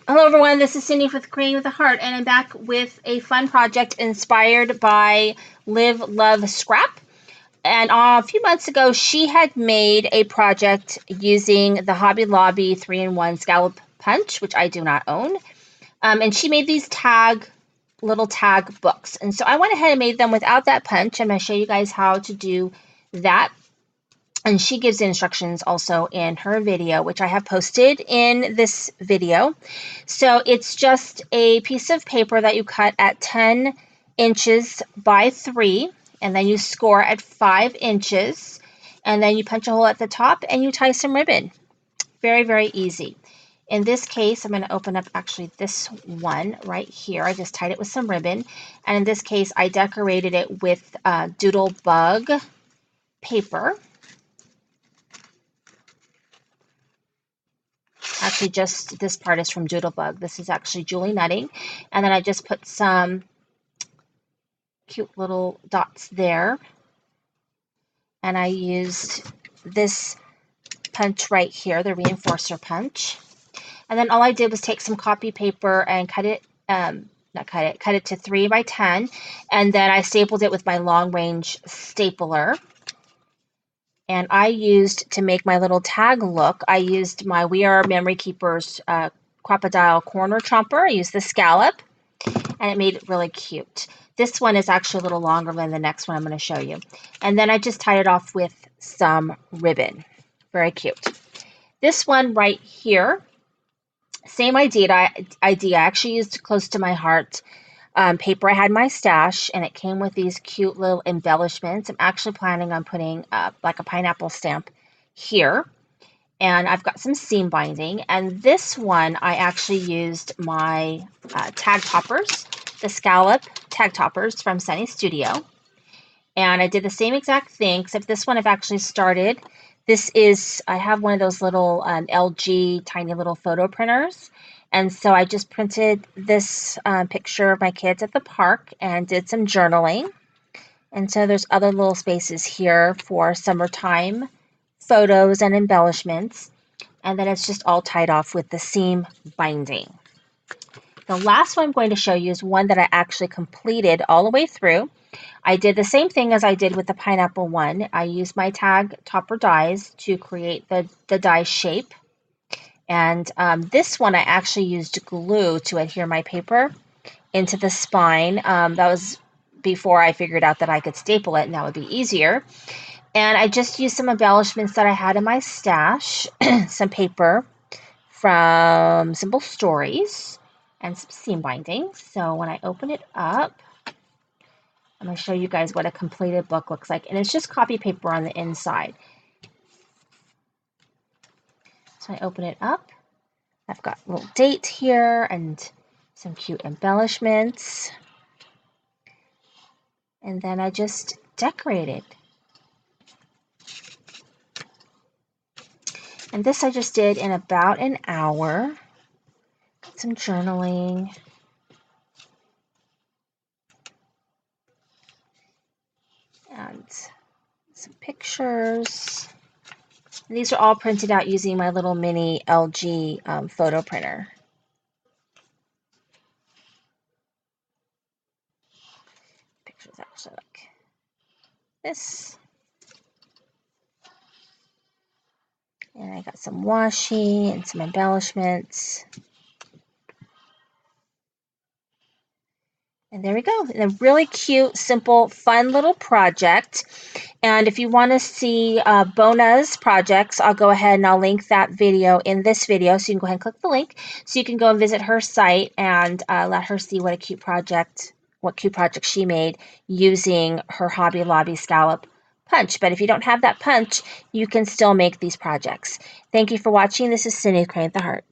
Hello everyone, this is Cindy with Creating with a Heart, and I'm back with a fun project inspired by Livelovescrap. And a few months ago, she had made a project using the Hobby Lobby 3-in-1 scallop punch, which I do not own. And she made these little tag books. And so I went ahead and made them without that punch. I'm going to show you guys how to do that. And she gives the instructions also in her video, which I have posted in this video. So it's just a piece of paper that you cut at 10 inches by 3, and then you score at 5 inches, and then you punch a hole at the top and you tie some ribbon. Very, very easy. In this case, I'm going to open up actually this one right here. I just tied it with some ribbon, and in this case, I decorated it with doodle bug paper. Actually, just this part is from Doodlebug. This is actually Julie Nutting. And then I just put some cute little dots there. And I used this punch right here, the reinforcer punch. And then all I did was take some copy paper and cut it to 3 by 10. And then I stapled it with my long range stapler. And I used, to make my little tag look, I used my We Are Memory Keepers Crocodile Corner Chomper. I used the scallop, and it made it really cute. This one is actually a little longer than the next one I'm going to show you. And then I just tied it off with some ribbon. Very cute. This one right here, same idea. I actually used Close to My Heart paper. I had my stash, and it came with these cute little embellishments. I'm actually planning on putting like a pineapple stamp here, and I've got some seam binding. And this one, I actually used my tag toppers, the scallop tag toppers from Sunny Studio, and I did the same exact thing, except this one I've actually started. I have one of those little LG tiny little photo printers. And so I just printed this picture of my kids at the park and did some journaling. And so there's other little spaces here for summertime photos and embellishments. And then it's just all tied off with the seam binding. The last one I'm going to show you is one that I actually completed all the way through. I did the same thing as I did with the pineapple one. I used my tag topper dies to create the die shape. And this one I actually used glue to adhere my paper into the spine. That was before I figured out that I could staple it and that would be easier. And I just used some embellishments that I had in my stash, some paper from Simple Stories, and some seam binding. So when I open it up, I'm going to show you guys what a completed book looks like. And it's just copy paper on the inside. So I open it up. I've got a little date here and some cute embellishments. And then I just decorated. And this I just did in about an hour. Got some journaling. And some pictures. And these are all printed out using my little mini LG photo printer. Pictures actually like this. And I got some washi and some embellishments. And there we go. A really cute, simple, fun little project. And if you want to see Bona's projects, I'll go ahead and I'll link that video in this video. So you can go ahead and click the link so you can go and visit her site and let her see what cute project she made using her Hobby Lobby scallop punch. But if you don't have that punch, you can still make these projects. Thank you for watching. This is Cindy with Creating with a Heart.